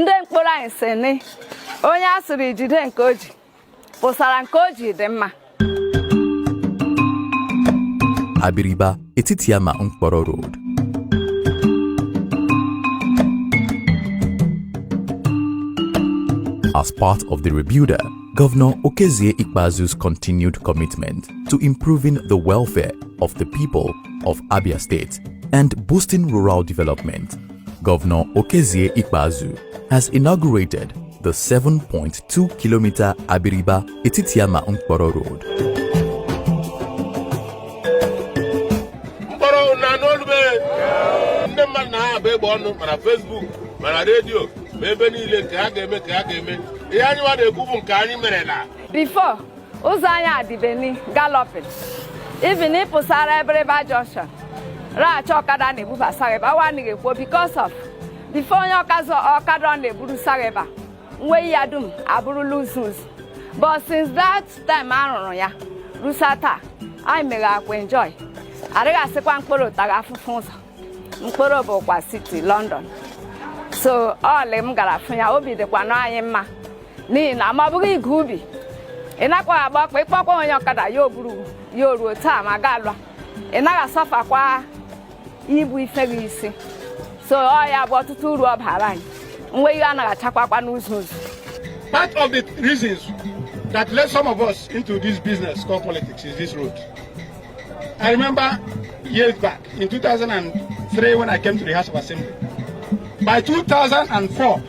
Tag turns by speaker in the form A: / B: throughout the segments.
A: Ndị mkpụrụ anyị sị ni onye asịrị jide nke oji pụsara nke oji dị mma.
B: Abiriba Etitiama Nkporo Road. As part of the rebuilder, Governor Okezie Ikpeazu's continued commitment to improving the welfare of the people of Abia State and boosting rural development, Governor Okezie Ikpeazu has inaugurated the 7.2-kilometer Abiriba Etitiama Nkporo Road.
C: Facebook, radio,
A: Before, Uzanya Adibeni galloping. Even if Usara Abiriba Junction, Rachokada Nebuba Sareba, one because of before Yokazo or Kadron Neburu Sareba, where Yadum, Aburu Lusus. But since that time, Aronoya, Rusata, I may enjoy. Arega Sekwan Koro Tagafu Fonsa, Nkporo Bokwa City, London. So all them Garafunya will be the Guanayama. Nina Maburi Gubi. Inakwa about Papa Yokada Yoburu, Yoru Tam, Agala. Inaga suffer qua Ibu Ferisi. So I have bought 2 rob Haran. We are not a news.
C: Part of the reasons that led some of us into this business called politics is this road. I remember years back in 2003 when I came to the House of Assembly. By 2004,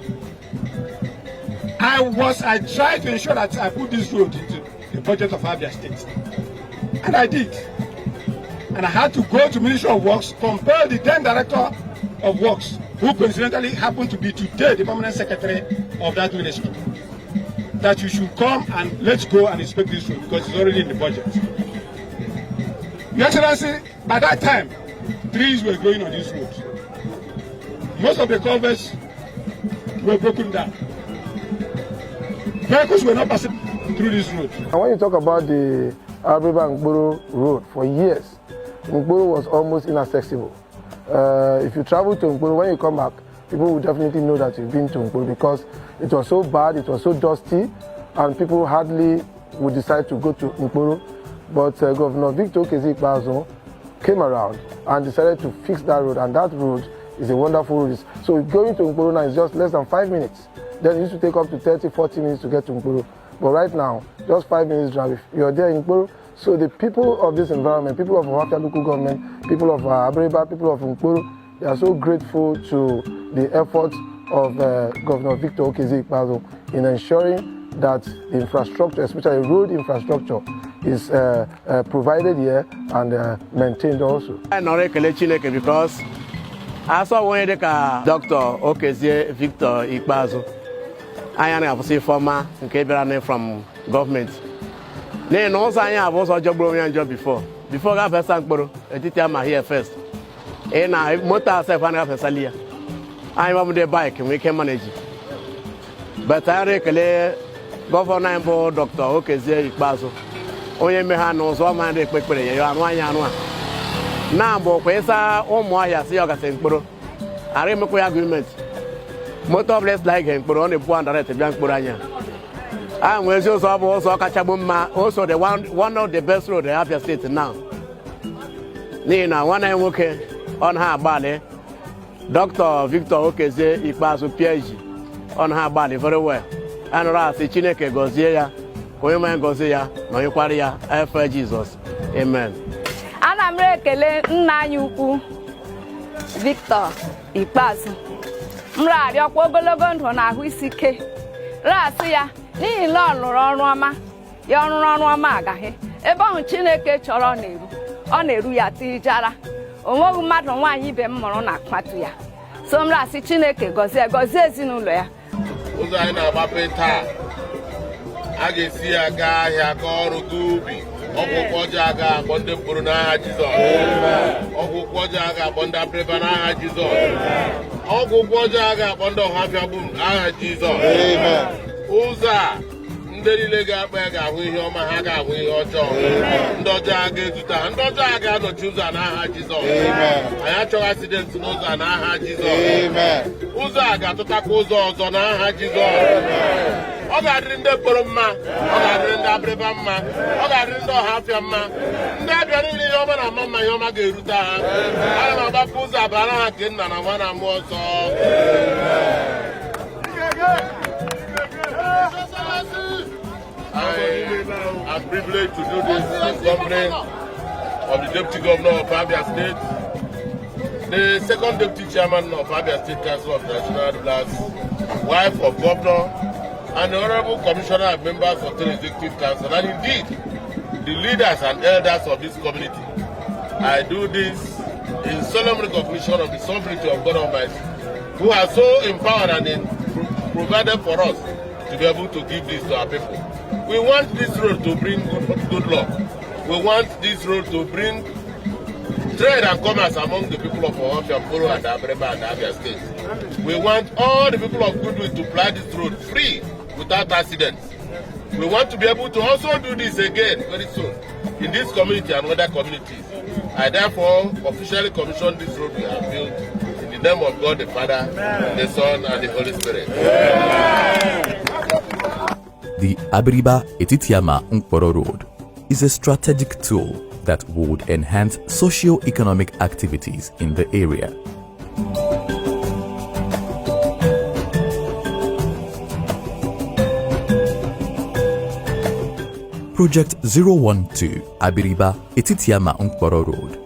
C: I tried to ensure that I put this road into the budget of Abia State. And I did. And I had to go to Ministry of Works, compel the then Director of Works, who coincidentally happened to be today the Permanent Secretary of that ministry, that you should come and let's go and inspect this road because it's already in the budget. Your Excellency, by that time, trees were growing on this road. Most of the culverts were broken down. Vehicles were not passing through this road.
D: And when you talk about the Abiriba Nkporo Road, for years, Nkporo was almost inaccessible. If you travel to Nkporo, when you come back, people will definitely know that you've been to Nkporo because it was so bad, it was so dusty, and people hardly would decide to go to Nkporo. But Governor Victor Okezie Ikpeazu came around and decided to fix that road, and that road is a wonderful road. So going to Nkporo now is just less than 5 minutes. Then it used to take up to 30-40 minutes to get to Nkporo. But right now, just 5 minutes drive. You're there in Nkporo. So the people of this environment, people of Wafia local government, people of Abiriba, people of Nkporo, they are so grateful to the efforts of Governor Victor Okezie Ikpeazu in ensuring that the infrastructure, especially road infrastructure, is provided here and maintained also.
E: I'm not because I saw one Dr. Okezie Victor Ikpeazu. I am a former from government. Then also I have also job before. Before I have Nkporo, Etitiama here first. And I motor self and have a salia. I am on the bike and we can manage it. But I recollect Governor Dr. Okezie Ikpeazu. Onye me ha no so man de pekpere yo anu anya anu a na bo kwesa ụmụ ahịa si ọgasa Nkporo are me ko agreement motor bless like Nkporo on the buan direct bia Nkporo anya a nwezi ụzọ bụ ụzọ kacha bụ mma also the one of the best road in Abia State now ni na nwanne nwoke on ha agbali Dr. Victor Okezie Ikpeazu PhD on ha agbali very well and ra si Chineke gozie ya onye ma ngozi ya na onyekwara ya efe Jesus. Amen.
A: Ana m ekele nna anyị ukwu Victor Ikpeazu. M rịọkwa ogologo ndụ na ahụ isi ike. Rasị ya n'ihi na ọ lụrụ ọrụ ọma, ya ọrụ ọma agaghị. Ebe ahụ Chineke chọrọ na-eru, ọ na-eru ya tijara. O nweghị mmadụ nwaanyị ibe m mụrụ na akpatụ ya. So m rasị Chineke gọzie ezinụlọ ya.
C: Ụzọ anyị na-agbape taa. A ga-esi aga ahịa ka ọrụ ubi ọgwụkwọ ọjọọ aga akpọ ndị Nkporo n'aha Jizọs. Ọgwụkwọ ọjọọ aga akpọ ndị Abiriba n'aha Jizọs. Ọgwụkwọ ọjọọ aga akpọ ndị Ọhafịa bụ n'aha Jizọs. Ụzọ a
F: ndị niile ga-akpa ya ga-ahụ ihe ọma, ha ga-ahụ ihe ọjọọ. Ndị ọjọọ a ga-ezute ha, ndị ọjọọ a ga-anọchi ụzọ n'aha Jizọs. Anyị achọghị asidenti n'ụzọ n'aha Jizọs. Ụzọ a ga-atụtakwa ụzọ ọzọ n'aha Jizọs. Ọ ga-adịrị ndị Nkporo mma, ọ ga-adịrị ndị Abiriba mma, ọ ga-adịrị ndị Ọhafịa mma. Ndị Abịa niile ihe ọma na-ama mma, ihe ọma ga-erute ha. Ana m agbapụ ụzọ abara ha nke Nna na Nwa na Mmụọ Nsọ. I am privileged to do this in company of the Deputy Governor of Abia State, the second Deputy Chairman of Abia State Council of National Rulers, wife of Governor, and the Honorable Commissioner and members of the Executive Council, and indeed the leaders and elders of this community. I do this in solemn recognition of the sovereignty of God Almighty, who has so empowered and provided for us to be able to give this to our people. We want this road to bring good luck. We want this road to bring trade and commerce among the people of Nkporo and Abiriba and Abia State. We want all the people of goodwill to fly this road free without accidents. We want to be able to also do this again very soon in this community and other communities. I therefore officially commission this road we have built in the name of God the Father, the Son, and the Holy Spirit.
B: The Abiriba Etitiama Nkporo Road is a strategic tool that would enhance socio-economic activities in the area. Project 012 Abiriba Etitiama Nkporo Road